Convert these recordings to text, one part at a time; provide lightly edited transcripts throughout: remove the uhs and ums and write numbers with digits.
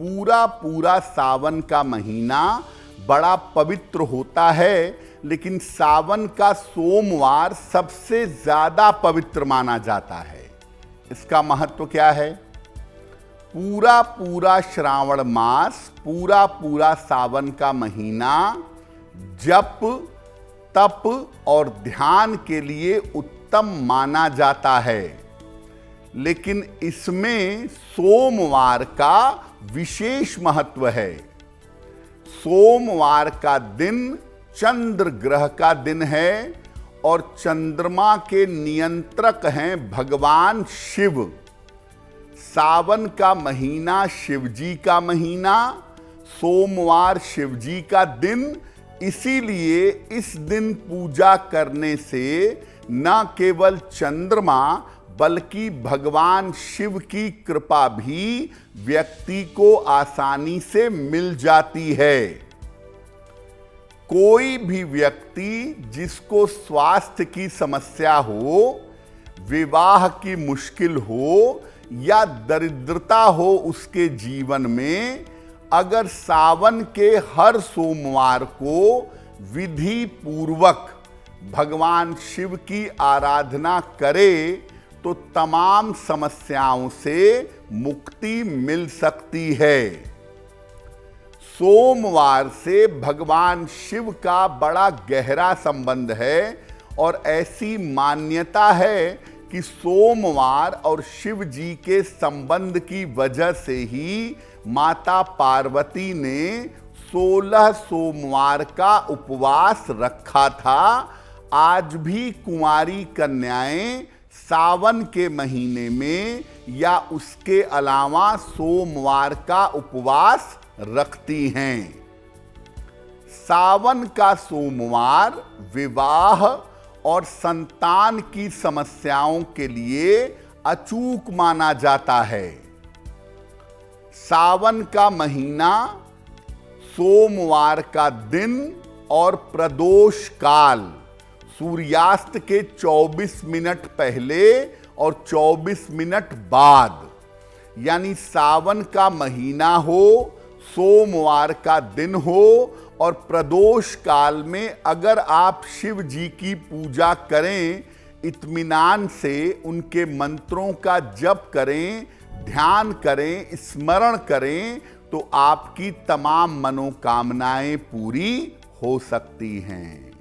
पूरा पूरा सावन का महीना बड़ा पवित्र होता है, लेकिन सावन का सोमवार सबसे ज्यादा पवित्र माना जाता है। इसका महत्व क्या है? पूरा पूरा श्रावण मास, पूरा पूरा सावन का महीना जप, तप और ध्यान के लिए उत्तम माना जाता है, लेकिन इसमें सोमवार का विशेष महत्व है। सोमवार का दिन चंद्र ग्रह का दिन है और चंद्रमा के नियंत्रक हैं भगवान शिव। सावन का महीना शिव जी का महीना, सोमवार शिव जी का दिन, इसीलिए इस दिन पूजा करने से न केवल चंद्रमा बल्कि भगवान शिव की कृपा भी व्यक्ति को आसानी से मिल जाती है। कोई भी व्यक्ति जिसको स्वास्थ्य की समस्या हो, विवाह की मुश्किल हो या दरिद्रता हो उसके जीवन में, अगर सावन के हर सोमवार को विधि पूर्वक भगवान शिव की आराधना करे तो तमाम समस्याओं से मुक्ति मिल सकती है। सोमवार से भगवान शिव का बड़ा गहरा संबंध है और ऐसी मान्यता है कि सोमवार और शिव जी के संबंध की वजह से ही माता पार्वती ने 16 सोमवार का उपवास रखा था। आज भी कुंवारी कन्याएं सावन के महीने में या उसके अलावा सोमवार का उपवास रखती हैं। सावन का सोमवार विवाह और संतान की समस्याओं के लिए अचूक माना जाता है। सावन का महीना, सोमवार का दिन और प्रदोष काल, सूर्यास्त के 24 मिनट पहले और 24 मिनट बाद, यानी सावन का महीना हो, सोमवार का दिन हो और प्रदोष काल में अगर आप शिव जी की पूजा करें, इत्मीनान से उनके मंत्रों का जप करें, ध्यान करें, स्मरण करें, तो आपकी तमाम मनोकामनाएं पूरी हो सकती हैं।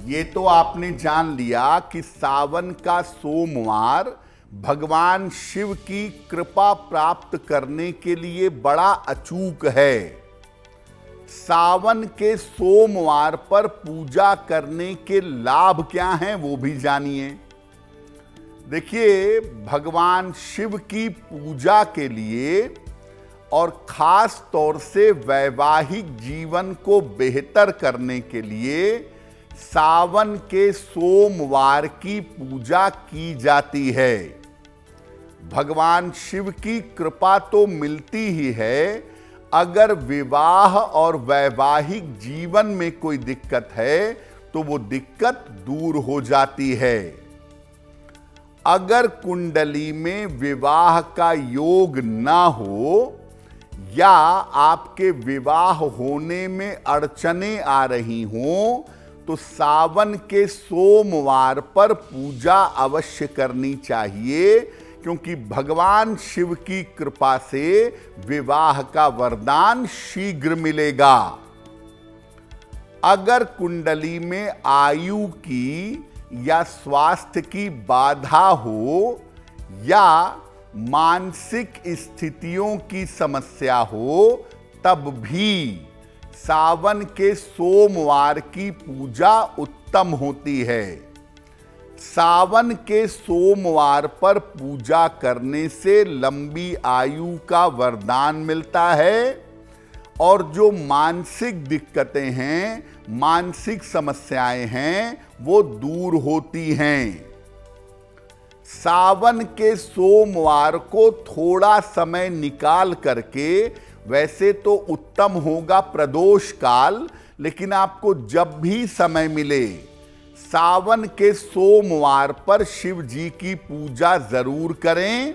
ये तो आपने जान लिया कि सावन का सोमवार भगवान शिव की कृपा प्राप्त करने के लिए बड़ा अचूक है। सावन के सोमवार पर पूजा करने के लाभ क्या हैं वो भी जानिए। देखिए, भगवान शिव की पूजा के लिए और खास तौर से वैवाहिक जीवन को बेहतर करने के लिए सावन के सोमवार की पूजा की जाती है। भगवान शिव की कृपा तो मिलती ही है, अगर विवाह और वैवाहिक जीवन में कोई दिक्कत है तो वो दिक्कत दूर हो जाती है। अगर कुंडली में विवाह का योग ना हो या आपके विवाह होने में अड़चनें आ रही हों तो सावन के सोमवार पर पूजा अवश्य करनी चाहिए, क्योंकि भगवान शिव की कृपा से विवाह का वरदान शीघ्र मिलेगा। अगर कुंडली में आयु की या स्वास्थ्य की बाधा हो या मानसिक स्थितियों की समस्या हो, तब भी सावन के सोमवार की पूजा उत्तम होती है। सावन के सोमवार पर पूजा करने से लंबी आयु का वरदान मिलता है और जो मानसिक दिक्कतें हैं, मानसिक समस्याएं हैं, वो दूर होती हैं। सावन के सोमवार को थोड़ा समय निकाल करके, वैसे तो उत्तम होगा प्रदोष काल, लेकिन आपको जब भी समय मिले सावन के सोमवार पर शिव जी की पूजा जरूर करें।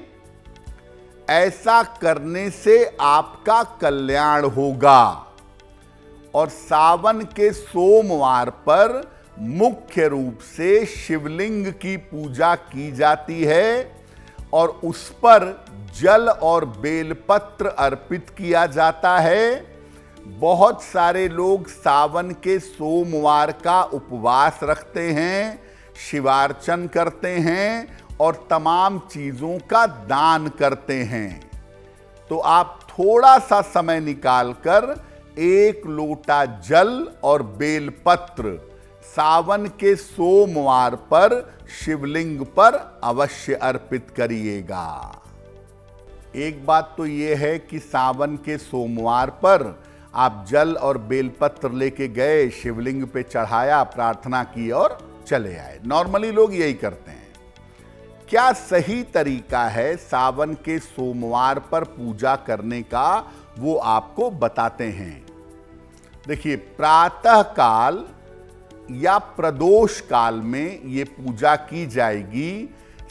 ऐसा करने से आपका कल्याण होगा। और सावन के सोमवार पर मुख्य रूप से शिवलिंग की पूजा की जाती है और उस पर जल और बेलपत्र अर्पित किया जाता है। बहुत सारे लोग सावन के सोमवार का उपवास रखते हैं, शिवार्चन करते हैं और तमाम चीजों का दान करते हैं। तो आप थोड़ा सा समय निकालकर 1 लोटा जल और बेलपत्र सावन के सोमवार पर शिवलिंग पर अवश्य अर्पित करिएगा। एक बात तो यह है कि सावन के सोमवार पर आप जल और बेलपत्र लेके गए, शिवलिंग पे चढ़ाया, प्रार्थना की और चले आए। नॉर्मली लोग यही करते हैं। क्या सही तरीका है सावन के सोमवार पर पूजा करने का, वो आपको बताते हैं। देखिए, प्रातः काल या प्रदोष काल में ये पूजा की जाएगी।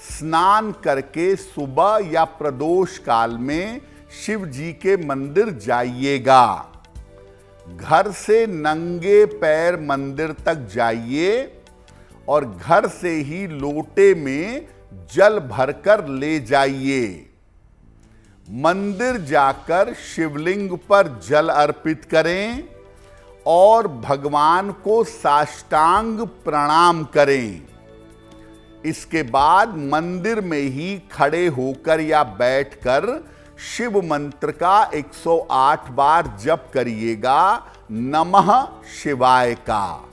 स्नान करके सुबह या प्रदोष काल में शिव जी के मंदिर जाइएगा। घर से नंगे पैर मंदिर तक जाइए और घर से ही लोटे में जल भरकर ले जाइए। मंदिर जाकर शिवलिंग पर जल अर्पित करें और भगवान को साष्टांग प्रणाम करें। इसके बाद मंदिर में ही खड़े होकर या बैठकर शिव मंत्र का 108 बार जप करिएगा, नमः शिवाय का।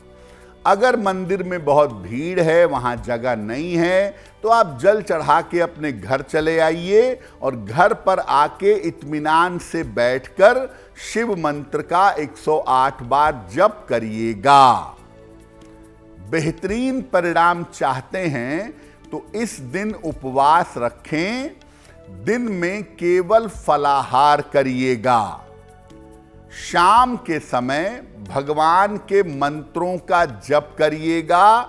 अगर मंदिर में बहुत भीड़ है, वहां जगह नहीं है, तो आप जल चढ़ा के अपने घर चले आइए और घर पर आके इत्मीनान से बैठकर शिव मंत्र का 108 बार जप करिएगा। बेहतरीन परिणाम चाहते हैं तो इस दिन उपवास रखें। दिन में केवल फलाहार करिएगा। शाम के समय भगवान के मंत्रों का जप करिएगा,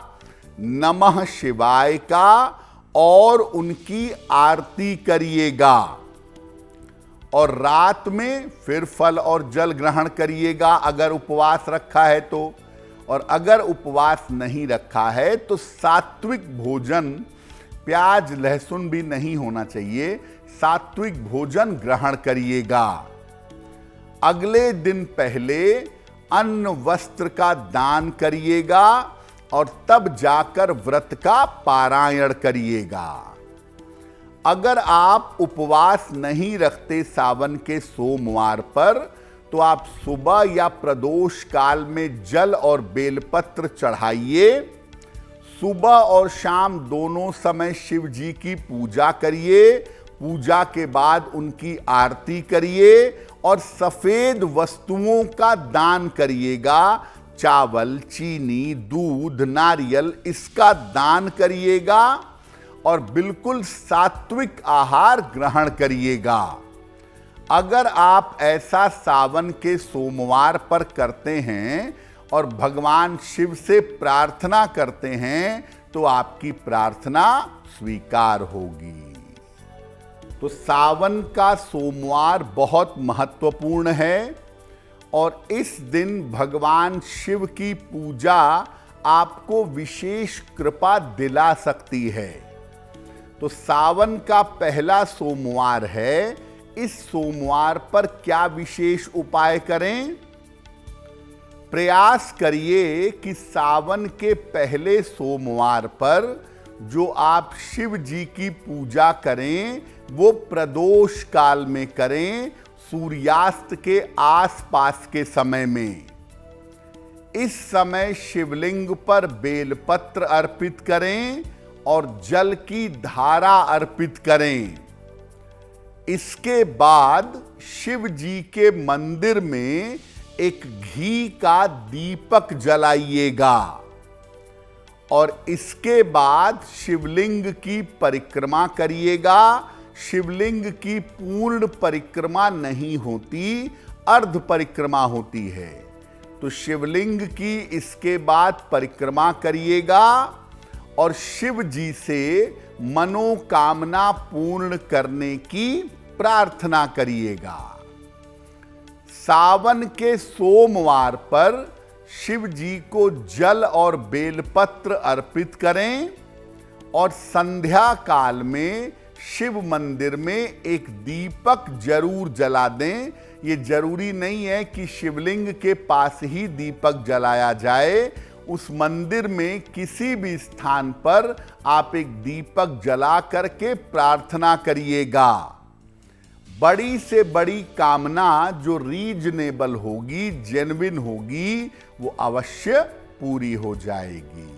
नमः शिवाय का, और उनकी आरती करिएगा। और रात में फिर फल और जल ग्रहण करिएगा अगर उपवास रखा है तो। और अगर उपवास नहीं रखा है तो सात्विक भोजन, प्याज लहसुन भी नहीं होना चाहिए, सात्विक भोजन ग्रहण करिएगा। अगले दिन पहले अन्न वस्त्र का दान करिएगा और तब जाकर व्रत का पारायण करिएगा। अगर आप उपवास नहीं रखते सावन के सोमवार पर, तो आप सुबह या प्रदोष काल में जल और बेलपत्र चढ़ाइए। सुबह और शाम दोनों समय शिव जी की पूजा करिए। पूजा के बाद उनकी आरती करिए और सफेद वस्तुओं का दान करिएगा। चावल, चीनी, दूध, नारियल, इसका दान करिएगा और बिल्कुल सात्विक आहार ग्रहण करिएगा। अगर आप ऐसा सावन के सोमवार पर करते हैं और भगवान शिव से प्रार्थना करते हैं तो आपकी प्रार्थना स्वीकार होगी। तो सावन का सोमवार बहुत महत्वपूर्ण है और इस दिन भगवान शिव की पूजा आपको विशेष कृपा दिला सकती है। तो सावन का पहला सोमवार है। इस सोमवार पर क्या विशेष उपाय करें? प्रयास करिए कि सावन के पहले सोमवार पर जो आप शिव जी की पूजा करें वो प्रदोष काल में करें, सूर्यास्त के आसपास के समय में। इस समय शिवलिंग पर बेलपत्र अर्पित करें और जल की धारा अर्पित करें। इसके बाद शिव जी के मंदिर में एक घी का दीपक जलाइएगा और इसके बाद शिवलिंग की परिक्रमा करिएगा। शिवलिंग की पूर्ण परिक्रमा नहीं होती, अर्ध परिक्रमा होती है। तो शिवलिंग की इसके बाद परिक्रमा करिएगा और शिव जी से मनोकामना पूर्ण करने की प्रार्थना करिएगा। सावन के सोमवार पर शिव जी को जल और बेलपत्र अर्पित करें और संध्या काल में शिव मंदिर में एक दीपक जरूर जला दें। ये जरूरी नहीं है कि शिवलिंग के पास ही दीपक जलाया जाए, उस मंदिर में किसी भी स्थान पर आप एक दीपक जला करके प्रार्थना करिएगा। बड़ी से बड़ी कामना जो रीजनेबल होगी, जेन्युइन होगी, वो अवश्य पूरी हो जाएगी।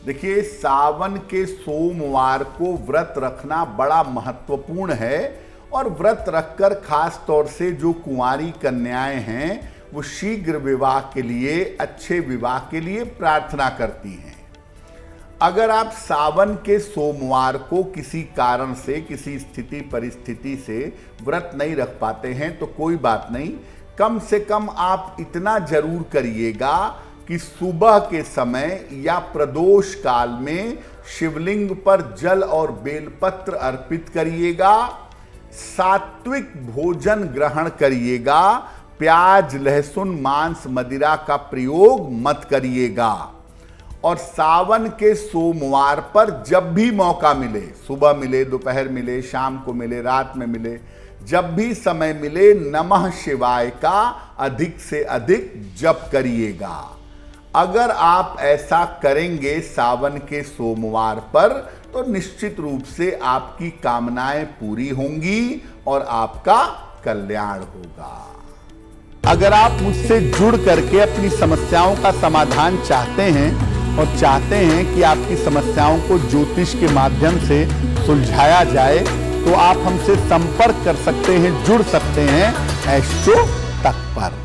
देखिए, सावन के सोमवार को व्रत रखना बड़ा महत्वपूर्ण है और व्रत रखकर खास तौर से जो कुंवारी कन्याएं हैं वो शीघ्र विवाह के लिए, अच्छे विवाह के लिए प्रार्थना करती हैं। अगर आप सावन के सोमवार को किसी कारण से, किसी स्थिति परिस्थिति से व्रत नहीं रख पाते हैं तो कोई बात नहीं, कम से कम आप इतना जरूर करिएगा कि सुबह के समय या प्रदोष काल में शिवलिंग पर जल और बेलपत्र अर्पित करिएगा, सात्विक भोजन ग्रहण करिएगा, प्याज, लहसुन, मांस, मदिरा का प्रयोग मत करिएगा। और सावन के सोमवार पर जब भी मौका मिले, सुबह मिले, दोपहर मिले, शाम को मिले, रात में मिले, जब भी समय मिले, नमः शिवाय का अधिक से अधिक जप करिएगा। अगर आप ऐसा करेंगे सावन के सोमवार पर तो निश्चित रूप से आपकी कामनाएं पूरी होंगी और आपका कल्याण होगा। अगर आप मुझसे जुड़ करके अपनी समस्याओं का समाधान चाहते हैं और चाहते हैं कि आपकी समस्याओं को ज्योतिष के माध्यम से सुलझाया जाए तो आप हमसे संपर्क कर सकते हैं, जुड़ सकते हैं एस्ट्रो तक पर।